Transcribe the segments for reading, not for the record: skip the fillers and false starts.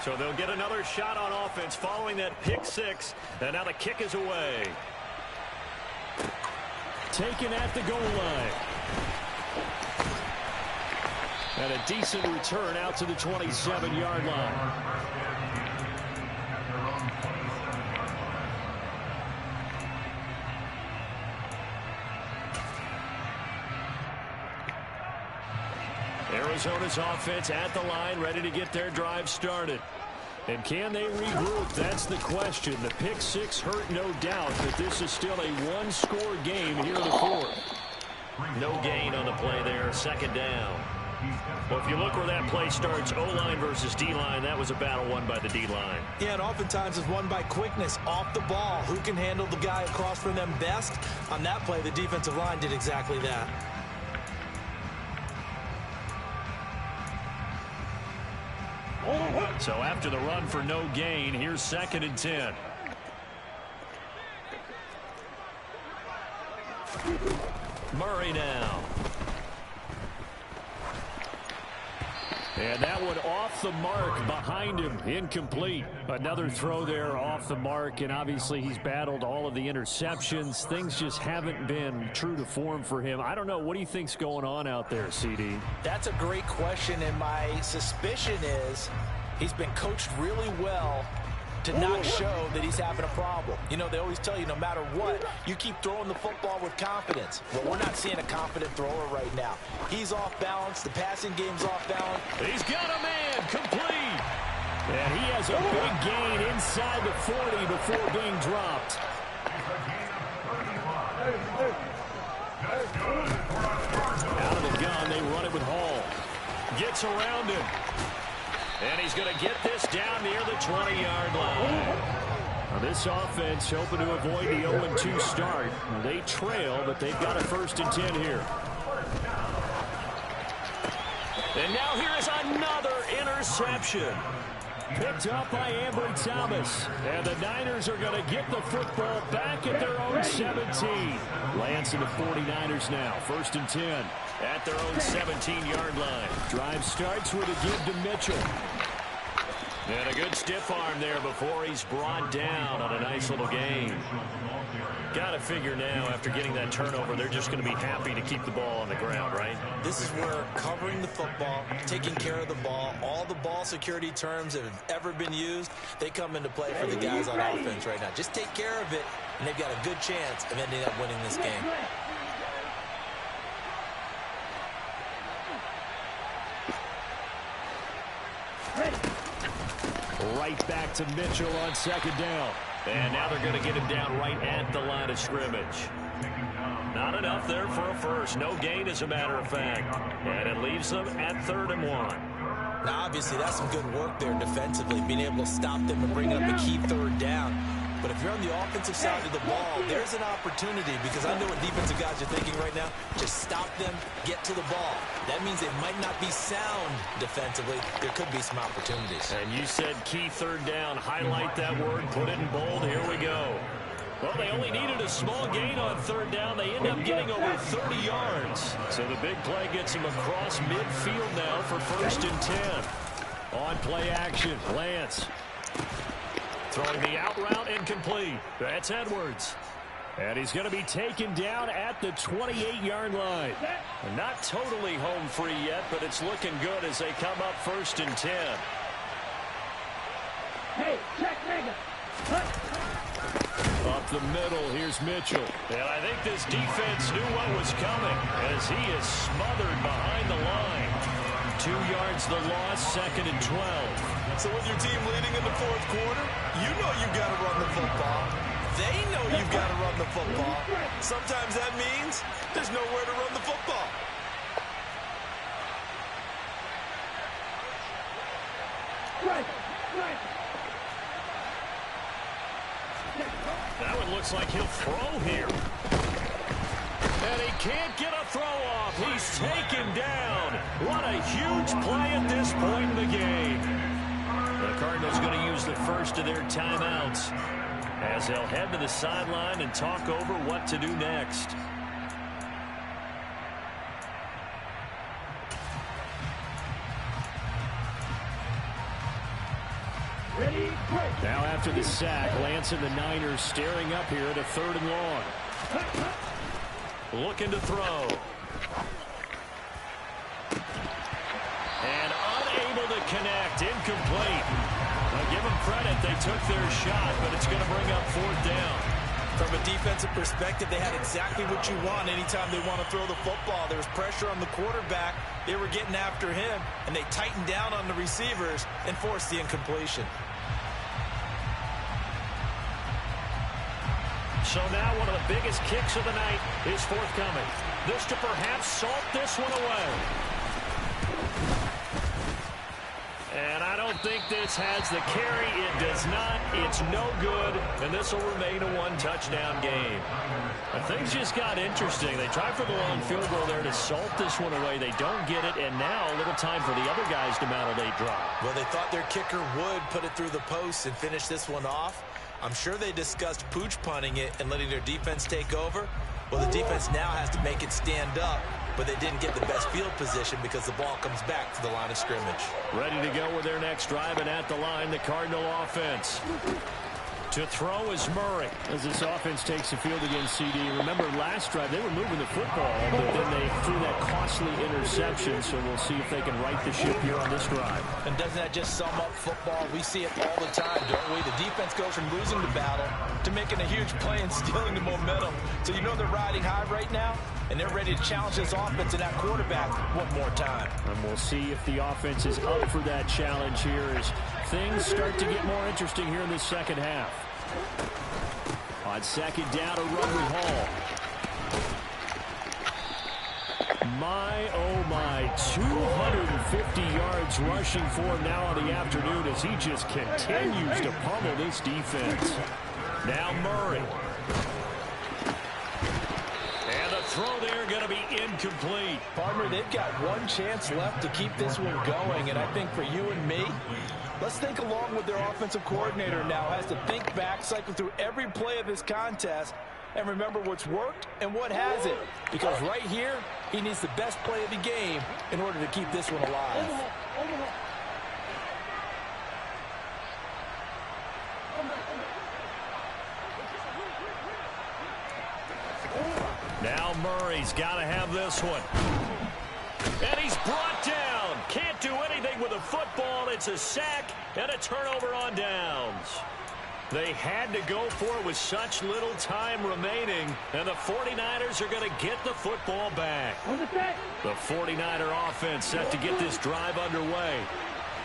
So they'll get another shot on offense following that pick six. And now the kick is away. Taken at the goal line. And a decent return out to the 27-yard line. Arizona's offense at the line, ready to get their drive started. And can they regroup? That's the question. The pick six hurt, no doubt, but this is still a one-score game here in the fourth. No gain on the play there, second down. Well, if you look where that play starts, O-line versus D-line, that was a battle won by the D-line. Yeah, and oftentimes it's won by quickness off the ball. Who can handle the guy across from them best? On that play, the defensive line did exactly that. So after the run for no gain, here's 2nd and 10. Murray now. And that one off the mark behind him, incomplete. Another throw there off the mark, and obviously he's battled all of the interceptions. Things just haven't been true to form for him. I don't know, what do you think's going on out there, CD? That's a great question, and my suspicion is he's been coached really well to not show that he's having a problem. You know, they always tell you no matter what, you keep throwing the football with confidence. Well, we're not seeing a confident thrower right now. He's off balance. The passing game's off balance. He's got a man complete. And he has a big gain inside the 40 before being dropped. Out of the gun, they run it with Hall. Gets around him. And he's going to get this down near the 20-yard line. Now this offense hoping to avoid the 0-2 start. Now they trail, but they've got a 1st and 10 here. And now here is another interception. Picked up by Ambry Thomas. And the Niners are going to get the football back at their own 17. Lance and the 49ers now. 1st and 10. At their own 17-yard line. Drive starts with a give to Mitchell. And a good stiff arm there before he's brought down on a nice little gain. Got to figure now, after getting that turnover, they're just going to be happy to keep the ball on the ground, right? This is where covering the football, taking care of the ball, all the ball security terms that have ever been used, they come into play for the guys on offense right now. Just take care of it, and they've got a good chance of ending up winning this game. Right back to Mitchell on 2nd down. And now they're going to get him down right at the line of scrimmage. Not enough there for a first. No gain, as a matter of fact. And it leaves them at 3rd and 1. Now, obviously, that's some good work there defensively, being able to stop them and bring up a key 3rd down. But if you're on the offensive side of the ball, there's an opportunity, because I know what defensive guys are thinking right now. Just stop them, get to the ball. That means they might not be sound defensively. There could be some opportunities. And you said key 3rd down. Highlight that word, put it in bold. Here we go. Well, they only needed a small gain on 3rd down. They end up getting over 30 yards. So the big play gets them across midfield now for 1st and 10. On play action, Lance. Throwing the out route, incomplete. That's Edwards. And he's going to be taken down at the 28-yard line. Not totally home free yet, but it's looking good as they come up 1st and 10. Hey, check nigga. Up the middle, here's Mitchell. And I think this defense knew what was coming as he is smothered behind the line. 2 yards the loss, 2nd and 12. So with your team leading in the 4th quarter, you know you've got to run the football. They know you've got to run the football. Sometimes that means there's nowhere to run the football. That one looks like he'll throw here. And he can't get a throw off. He's taken down. What a huge play at this point in the game. The Cardinals going to use the first of their timeouts as they'll head to the sideline and talk over what to do next. Now after the sack, Lance and the Niners staring up here at a 3rd and long. Looking to throw. And unable to connect. Incomplete. Now give them credit. They took their shot, but it's going to bring up 4th down. From a defensive perspective, they had exactly what you want anytime they want to throw the football. There was pressure on the quarterback. They were getting after him, and they tightened down on the receivers and forced the incompletion. So now one of the biggest kicks of the night is forthcoming. This to perhaps salt this one away. And I don't think this has the carry. It does not. It's no good. And this will remain a 1-touchdown game. But things just got interesting. They tried for the long field goal there to salt this one away. They don't get it. And now a little time for the other guys to mount a late drive. Well, they thought their kicker would put it through the post and finish this one off. I'm sure they discussed pooch punting it and letting their defense take over. Well, the defense now has to make it stand up, but they didn't get the best field position because the ball comes back to the line of scrimmage. Ready to go with their next drive, and at the line, the Cardinal offense. To throw is Murray as this offense takes the field against CD. Remember, last drive, they were moving the football, but then they threw that costly interception, so we'll see if they can right the ship here on this drive. And doesn't that just sum up football? We see it all the time, don't we? The defense goes from losing the battle to making a huge play and stealing the momentum. So you know they're riding high right now, and they're ready to challenge this offense and that quarterback one more time. And we'll see if the offense is up for that challenge here as things start to get more interesting here in the second half. On 2nd down, a run with Hall. My, oh my, 250 yards rushing for him now on the afternoon as he just continues to pummel this defense. Now Murray. And the throw there going to be incomplete. Partner, they've got one chance left to keep this one going, and I think for you and me, let's think along with their offensive coordinator now has to think back, cycle through every play of this contest, and remember what's worked and what hasn't. Because right here, he needs the best play of the game in order to keep this one alive. Now Murray's got to have this one. And he's brought down. Can't do anything with a football. It's a sack and a turnover on downs. They had to go for it with such little time remaining. And the 49ers are going to get the football back. The 49er offense set to get this drive underway.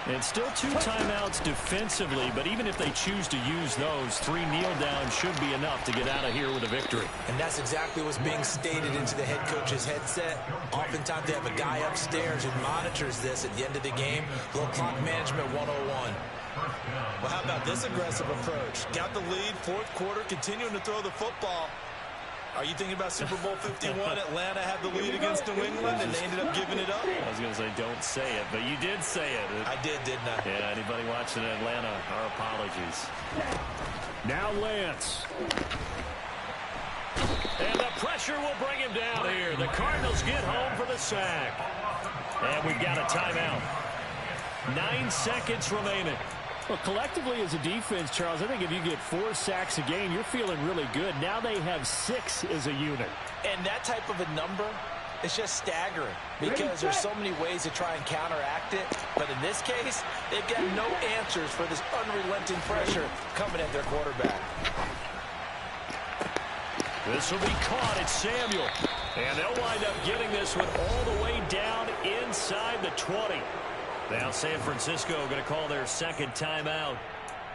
And still 2 timeouts defensively, but even if they choose to use those, 3 kneel downs should be enough to get out of here with a victory. And that's exactly what's being stated into the head coach's headset. Oftentimes they have a guy upstairs who monitors this at the end of the game. Little clock management 101. Well, how about this aggressive approach? Got the lead, 4th quarter, continuing to throw the football. Are you thinking about Super Bowl 51? Atlanta had the lead against New England, and they ended up giving it up? I was going to say, don't say it, but you did say it. I did, didn't I? Yeah, anybody watching Atlanta, our apologies. Now Lance. And the pressure will bring him down here. The Cardinals get home for the sack. And we've got a timeout. 9 seconds remaining. Well, collectively as a defense, Charles, I think if you get 4 sacks a game, you're feeling really good. Now they have 6 as a unit. And that type of a number is just staggering because there's so many ways to try and counteract it. But in this case, they've got no answers for this unrelenting pressure coming at their quarterback. This will be caught. It's Samuel. And they'll wind up getting this one all the way down inside the 20. Now San Francisco going to call their 2nd timeout.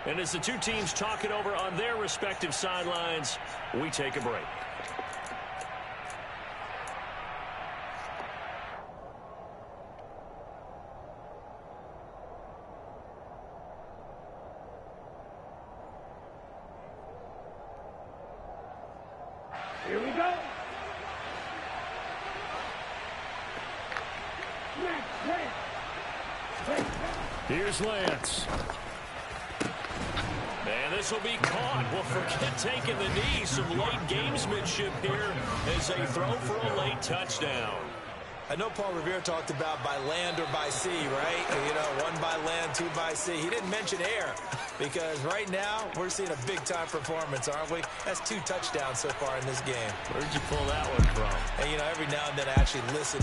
And as the 2 teams talk it over on their respective sidelines, we take a break. Here we go. Here's Lance. And this will be caught. Well, forget taking the knee. Some late gamesmanship here as they throw for a late touchdown. I know Paul Revere talked about by land or by sea, right? You know, one by land, two by sea. He didn't mention air because right now we're seeing a big-time performance, aren't we? That's 2 touchdowns so far in this game. Where'd you pull that one from? And, you know, every now and then I actually listen